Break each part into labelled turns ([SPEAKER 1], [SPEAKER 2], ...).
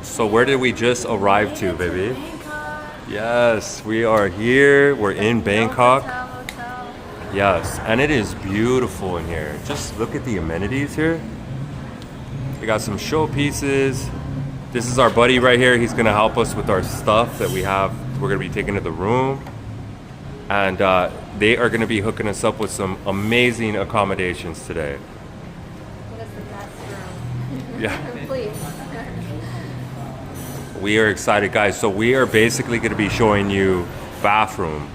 [SPEAKER 1] So where did we just arrive to, baby?
[SPEAKER 2] Bangkok.
[SPEAKER 1] Yes, we are here. We're in Bangkok.
[SPEAKER 2] Novotel Hotel.
[SPEAKER 1] Yes, and it is beautiful in here. Just look at the amenities here. We got some showpieces. This is our buddy right here. He's gonna help us with our stuff that we have. We're gonna be taking to the room, and they are gonna be hooking us up with some amazing accommodations today.
[SPEAKER 2] What is the best room?
[SPEAKER 1] Yeah.
[SPEAKER 2] Please.
[SPEAKER 1] We are excited, guys. So we are basically going to be showing you bathroom,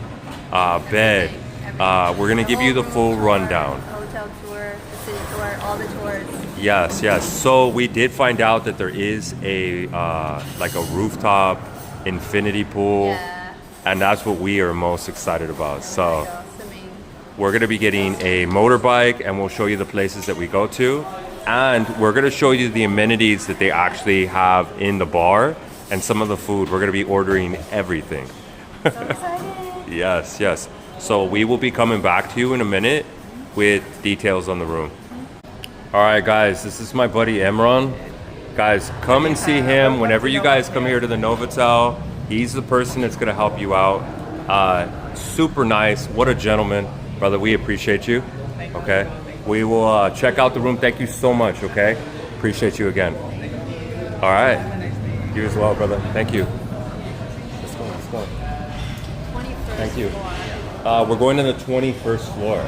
[SPEAKER 1] bed. We're going to give you the full rundown.
[SPEAKER 2] Hotel tour, the city tour, all the tours.
[SPEAKER 1] Yes, yes. So we did find out that there is a like a rooftop infinity pool,
[SPEAKER 2] Yeah.
[SPEAKER 1] and that's what we are most excited about. So
[SPEAKER 2] Swimming.
[SPEAKER 1] we're going to be getting a motorbike, and we'll show you the places that we go to, and we're going to show you the amenities that they actually have in the bar. And some of the food, we're going to be ordering everything.
[SPEAKER 2] So excited.
[SPEAKER 1] Yes, yes. So we will be coming back to you in a minute with details on the room. All right, guys, this is my buddy Emron. Guys, come and see him whenever you guys come here to the Novotel. He's the person that's going to help you out. Super nice. What a gentleman. Brother, we appreciate you. Okay? We will check out the room. Thank you so much, okay? Appreciate you again. All right. You as well, brother. Thank you. Let's go, let's go.
[SPEAKER 2] 21st
[SPEAKER 1] Thank you.
[SPEAKER 2] floor.
[SPEAKER 1] We're going to the 21st floor.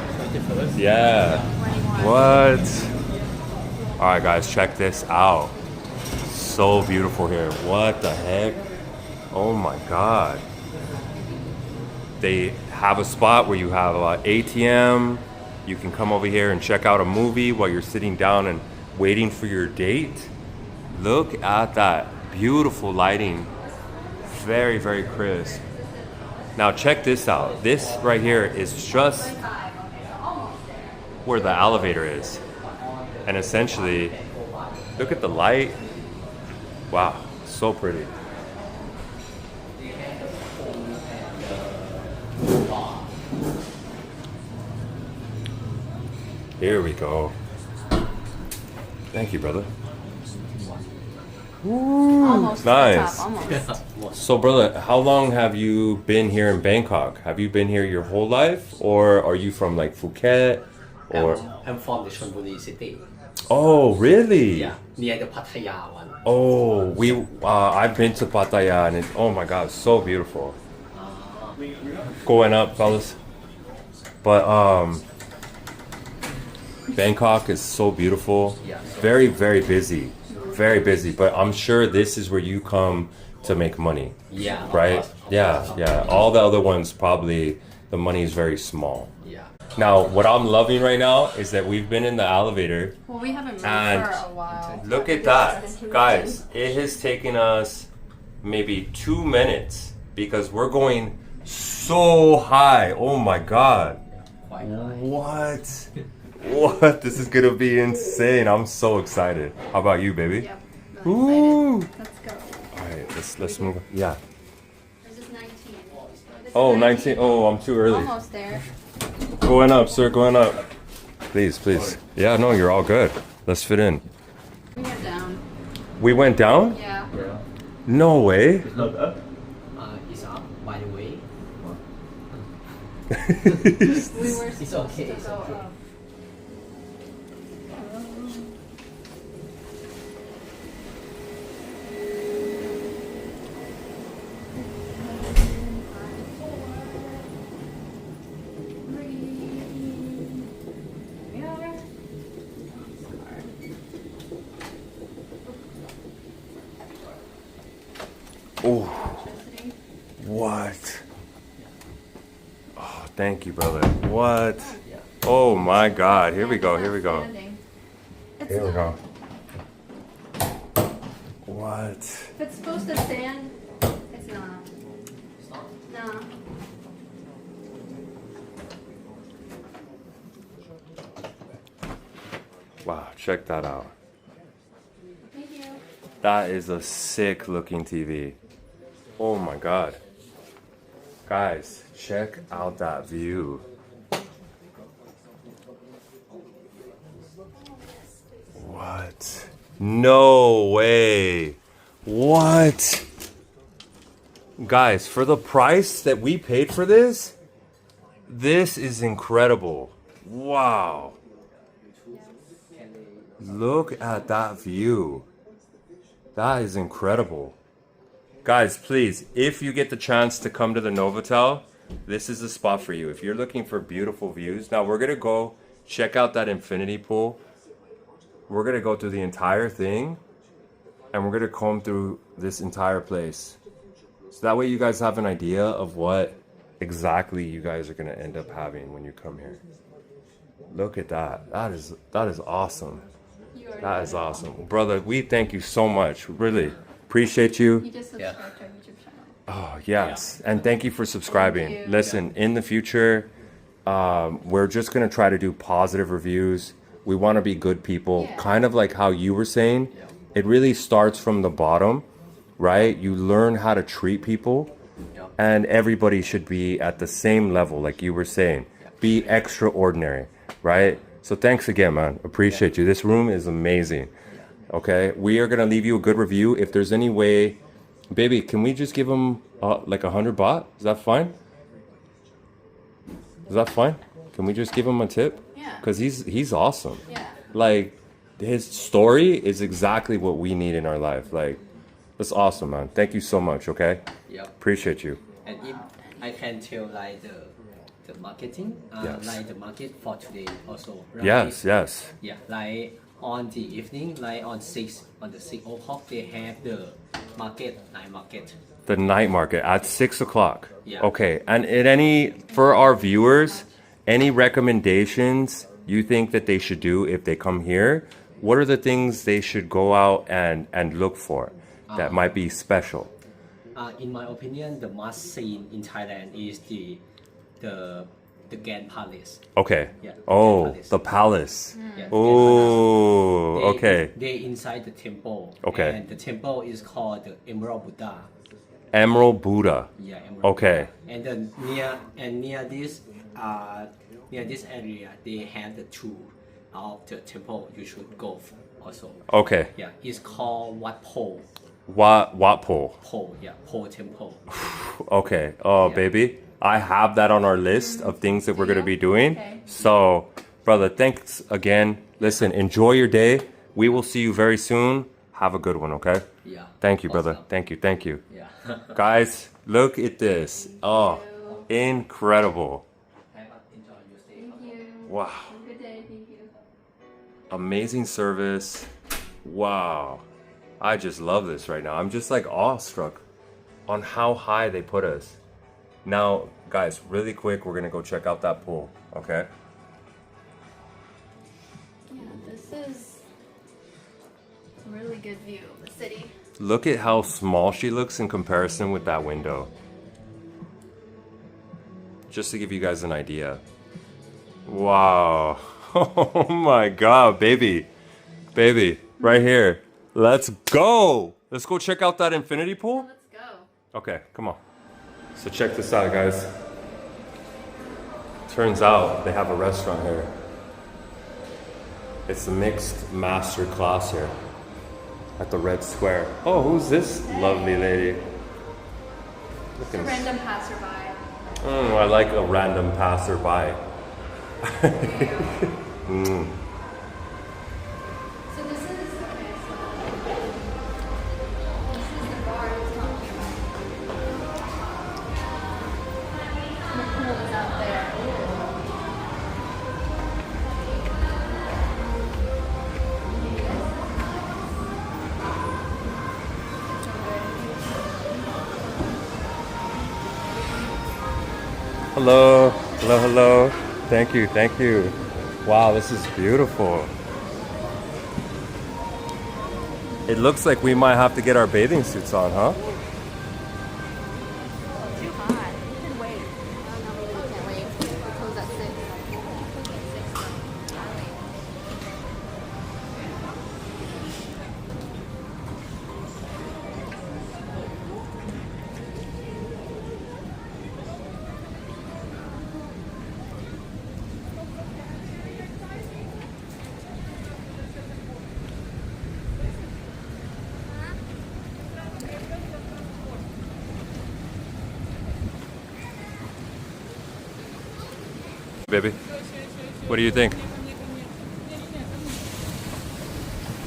[SPEAKER 1] Yeah.
[SPEAKER 2] 21.
[SPEAKER 1] What? All right, guys, check this out. So beautiful here. What the heck? Oh my God. They have a spot where you have an ATM. You can come over here and check out a movie while you're sitting down and waiting for your date. Look at that. Beautiful lighting. Very, very crisp. Now check this out. This right here is just where the elevator is. And essentially, look at the light. Wow, so pretty. Here we go. Thank you, brother.
[SPEAKER 2] Almost
[SPEAKER 1] Nice.
[SPEAKER 2] to the top, almost.
[SPEAKER 1] So, brother, how long have you been here in Bangkok? Have you been here your whole life, or are you from like Phuket, or?
[SPEAKER 3] I'm from the Chonburi city.
[SPEAKER 1] Oh, really?
[SPEAKER 3] Yeah, near the Pattaya one.
[SPEAKER 1] Oh, I've been to Pattaya, and oh my God, so beautiful. Going up, fellas. But Bangkok is so beautiful.
[SPEAKER 3] Yeah.
[SPEAKER 1] Very, very busy. Very busy. But I'm sure this is where you come to make money.
[SPEAKER 3] Yeah.
[SPEAKER 1] Right?
[SPEAKER 3] of course.
[SPEAKER 1] Yeah, yeah. All the other ones probably the money is very small.
[SPEAKER 3] Yeah.
[SPEAKER 1] Now, what I'm loving right now is that we've been in the elevator.
[SPEAKER 2] Well, we haven't moved
[SPEAKER 1] And
[SPEAKER 2] for a while.
[SPEAKER 1] Look at that. Guys, it has taken us maybe 2 minutes because we're going so high. Oh my God.
[SPEAKER 3] Quite nice.
[SPEAKER 1] What? What? This is gonna be insane. I'm so excited. How about you, baby?
[SPEAKER 2] Yep. I'm
[SPEAKER 1] Ooh.
[SPEAKER 2] excited. Let's go.
[SPEAKER 1] All right, let's move. Yeah.
[SPEAKER 2] This is 19. This is
[SPEAKER 1] Oh, 19. Oh, I'm too early.
[SPEAKER 2] Almost there.
[SPEAKER 1] Going up, sir. Going up. Please, please. Yeah, no, you're all good. Let's fit in.
[SPEAKER 2] We are down.
[SPEAKER 1] We went down?
[SPEAKER 2] Yeah.
[SPEAKER 3] Yeah.
[SPEAKER 1] No way.
[SPEAKER 3] It's up, by the way.
[SPEAKER 2] We were
[SPEAKER 3] It's
[SPEAKER 2] supposed
[SPEAKER 3] okay,
[SPEAKER 2] to
[SPEAKER 3] it's
[SPEAKER 2] go
[SPEAKER 3] okay.
[SPEAKER 2] up.
[SPEAKER 1] Oh, what? Oh, thank you, brother. What? Oh my God. Here we go. Here we go. Here we go. What?
[SPEAKER 2] If it's supposed to stand, it's not. No.
[SPEAKER 1] Wow, check that out.
[SPEAKER 2] Thank you.
[SPEAKER 1] That is a sick looking TV. Oh my God. Guys, check out that view. What? No way. What? Guys, for the price that we paid for this, this is incredible. Wow. Look at that view. That is incredible. Guys, please, if you get the chance to come to the Novotel, this is the spot for you. If you're looking for beautiful views, now we're gonna go check out that infinity pool. We're gonna go through the entire thing, and we're gonna comb through this entire place. So that way you guys have an idea of what exactly you guys are gonna end up having when you come here. Look at that. That is awesome. That is awesome. Brother, we thank you so much. Really appreciate you.
[SPEAKER 2] You just subscribe to our YouTube channel.
[SPEAKER 1] Oh, yes. And thank you for subscribing.
[SPEAKER 2] Thank you.
[SPEAKER 1] Listen, in the future, we're just going to try to do positive reviews. We want to be good people,
[SPEAKER 2] Yeah.
[SPEAKER 1] kind of like how you were saying. It really starts from the bottom, right? You learn how to treat people, and everybody should be at the same level, like you were saying. Be extraordinary, right? So thanks again, man. Appreciate you. This room is amazing. Okay, we are gonna leave you a good review. If there's any way, baby, can we just give him like 100 baht? Is that fine? Is that fine? Can we just give him a tip?
[SPEAKER 2] Yeah.
[SPEAKER 1] Cause he's awesome.
[SPEAKER 2] Yeah.
[SPEAKER 1] Like his story is exactly what we need in our life. Like that's awesome, man. Thank you so much. Okay.
[SPEAKER 3] Yeah.
[SPEAKER 1] Appreciate you.
[SPEAKER 3] And if I can tell like the marketing,
[SPEAKER 1] Yes.
[SPEAKER 3] like the market for today also. Right?
[SPEAKER 1] Yes. Yes.
[SPEAKER 3] Yeah, like on the evening, like on the 6 o'clock, they have the night market.
[SPEAKER 1] The night market at 6 o'clock.
[SPEAKER 3] Yeah.
[SPEAKER 1] Okay. And for our viewers, any recommendations you think that they should do if they come here? What are the things they should go out and look for that might be special?
[SPEAKER 3] In my opinion, the must see in Thailand is the Grand Palace.
[SPEAKER 1] Okay.
[SPEAKER 3] Yeah,
[SPEAKER 1] Oh,
[SPEAKER 3] Palace.
[SPEAKER 1] the palace.
[SPEAKER 3] Yeah,
[SPEAKER 1] Oh,
[SPEAKER 3] They-
[SPEAKER 1] okay.
[SPEAKER 3] They inside the temple.
[SPEAKER 1] Okay.
[SPEAKER 3] And the temple is called the Emerald Buddha.
[SPEAKER 1] Emerald Buddha.
[SPEAKER 3] Yeah. Emerald
[SPEAKER 1] Okay.
[SPEAKER 3] Buddha. And then near this area, they have the tour of the temple. You should go also.
[SPEAKER 1] Okay.
[SPEAKER 3] Yeah, it's called Wat Po.
[SPEAKER 1] Wat pole.
[SPEAKER 3] Po, yeah, Po Temple.
[SPEAKER 1] Okay. Oh,
[SPEAKER 3] Yeah.
[SPEAKER 1] baby. I have that on our list of things that we're going to be doing.
[SPEAKER 2] Okay.
[SPEAKER 1] So, brother, thanks again. Listen, enjoy your day. We will see you very soon. Have a good one, okay?
[SPEAKER 3] Yeah.
[SPEAKER 1] Thank you, brother.
[SPEAKER 3] Awesome.
[SPEAKER 1] Thank you. Thank you.
[SPEAKER 3] Yeah.
[SPEAKER 1] Guys, look at this. Oh, incredible.
[SPEAKER 3] Enjoy your stay.
[SPEAKER 2] Thank you.
[SPEAKER 1] Wow.
[SPEAKER 2] Have a good day. Thank you.
[SPEAKER 1] Amazing service. Wow. I just love this right now. I'm just like awestruck on how high they put us. Now, guys, really quick, we're gonna go check out that pool, okay?
[SPEAKER 2] Yeah, this is a really good view of the city.
[SPEAKER 1] Look at how small she looks in comparison with that window. Just to give you guys an idea. Wow. Oh my God, baby. Baby, right here. Let's go. Let's go check out that infinity pool.
[SPEAKER 2] Let's go.
[SPEAKER 1] Okay, come on. So check this out, guys. Turns out they have a restaurant here. It's a mixed master class here at the Red Square. Oh, who's this lovely lady? Looking.
[SPEAKER 2] Random passerby.
[SPEAKER 1] I like a random passerby.
[SPEAKER 2] So this is okay. So this is the bar I was talking about. The pool is out there.
[SPEAKER 1] Hello, hello, hello. Thank you, thank you. Wow, this is beautiful. It looks like we might have to get our bathing suits on, huh?
[SPEAKER 2] Too hot. You can wait. I don't know, maybe we can't wait. We close at 6. We close at 6.
[SPEAKER 1] baby. What do you think?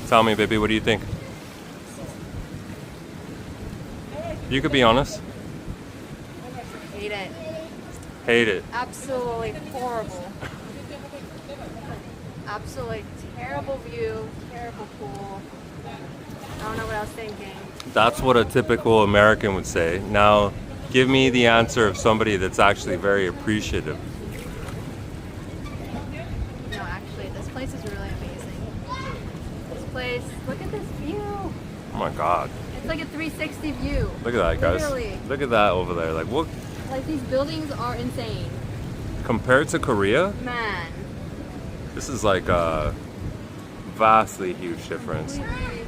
[SPEAKER 1] Tell me, baby, what do you think? You could be honest.
[SPEAKER 2] Hate it.
[SPEAKER 1] Hate it.
[SPEAKER 2] Absolutely horrible. Absolutely terrible view, terrible pool. I don't know what I was thinking.
[SPEAKER 1] That's what a typical American would say. Now, give me the answer of somebody that's actually very appreciative.
[SPEAKER 2] No, actually, this place is really amazing. This place, look at this view.
[SPEAKER 1] Oh my God.
[SPEAKER 2] It's like a 360 view.
[SPEAKER 1] Look at that, guys.
[SPEAKER 2] Literally.
[SPEAKER 1] Look at that over there. Like, what?
[SPEAKER 2] Like, these buildings are insane.
[SPEAKER 1] Compared to Korea,
[SPEAKER 2] Man.
[SPEAKER 1] this is like a vastly huge difference.
[SPEAKER 2] Completely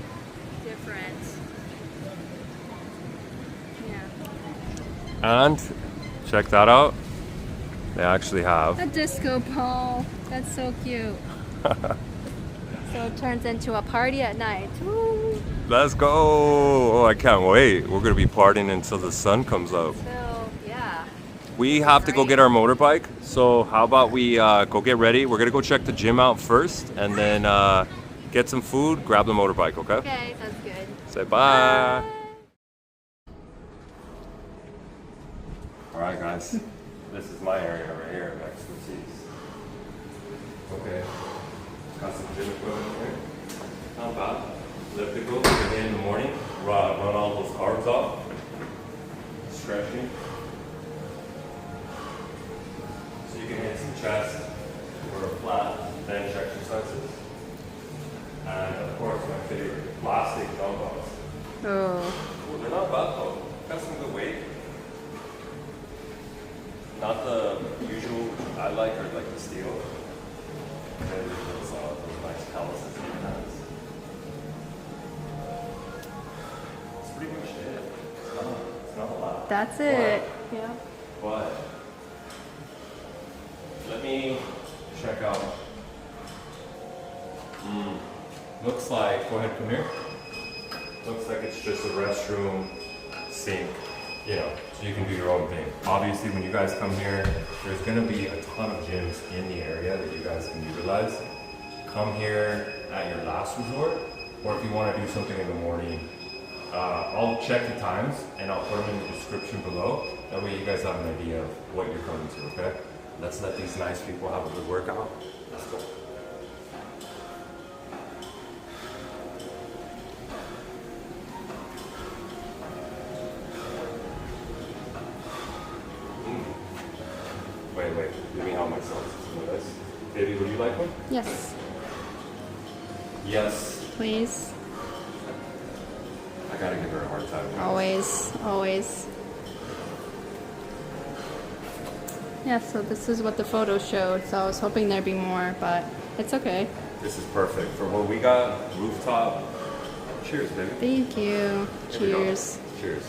[SPEAKER 2] different. Yeah.
[SPEAKER 1] And check that out. They actually have.
[SPEAKER 2] A disco ball. That's so cute. So it turns into a party at night. Woo.
[SPEAKER 1] Let's go! Oh, I can't wait. We're gonna be partying until the sun comes up.
[SPEAKER 2] So, yeah.
[SPEAKER 1] We have to go get our motorbike. So how about we go get ready? We're gonna go check the gym out first, and then get some food. Grab the motorbike. Okay?
[SPEAKER 2] Okay, sounds good.
[SPEAKER 1] Say bye. All right, guys. This is my area right here of expertise. Okay. Got some gym equipment here. Not bad. Elliptical again in the morning. Run all those carbs off. Stretching. So you can hit some chest or flat bench exercises. And of course, my favorite, plastic dumbbells.
[SPEAKER 2] Oh.
[SPEAKER 1] Well, they're not bad though. Got some good weight. Not the usual I like, or like the steel. And then there's those nice calluses in your hands. That's pretty much it. It's not a lot.
[SPEAKER 2] That's it. Yeah.
[SPEAKER 1] But let me check out. Looks like, go ahead, come here. Looks like it's just a restroom, sink, you know, so you can do your own thing. Obviously, when you guys come here, there's gonna be a ton of gyms in the area that you guys can utilize. Come here at your last resort, or if you wanna do something in the morning, I'll check the times and I'll put them in the description below. That way you guys have an idea of what you're coming to, okay? Let's let these nice people have a good workout. Let's go. Wait, let me help myself. Some of this. Baby, would you like one?
[SPEAKER 2] Yes.
[SPEAKER 1] Yes.
[SPEAKER 2] Please.
[SPEAKER 1] I gotta give her a hard time.
[SPEAKER 2] Always, always. Yeah, so this is what the photo showed. So I was hoping there'd be more, but it's okay.
[SPEAKER 1] This is perfect. For what we got, rooftop. Cheers, baby.
[SPEAKER 2] Thank you.
[SPEAKER 1] Here we go.
[SPEAKER 2] Cheers.
[SPEAKER 1] Cheers.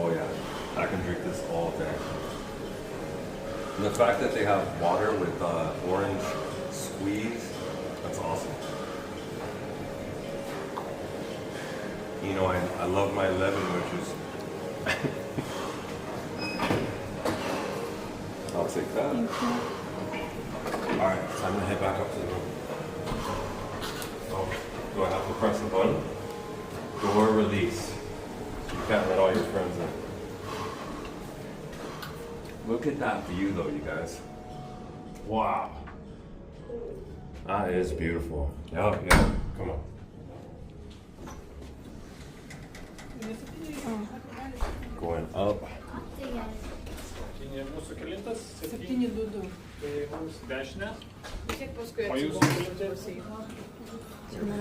[SPEAKER 1] Oh yeah, I can drink this all day. And the fact that they have water with orange squeeze, that's awesome. You know, I love my lemon wedges. I'll take that. Alright, time to head back up to the room. Oh, do I have to press the button? Door release. You can't let all your friends in. Look at that view though, you guys. Wow. That is beautiful. Yeah, come on. Going up.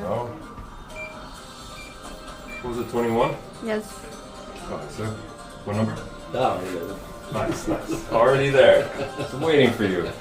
[SPEAKER 1] Oh. What was it, 21?
[SPEAKER 2] Yes.
[SPEAKER 1] Oh, so, what number?
[SPEAKER 3] Yeah.
[SPEAKER 1] Nice. Already there. I'm waiting for you.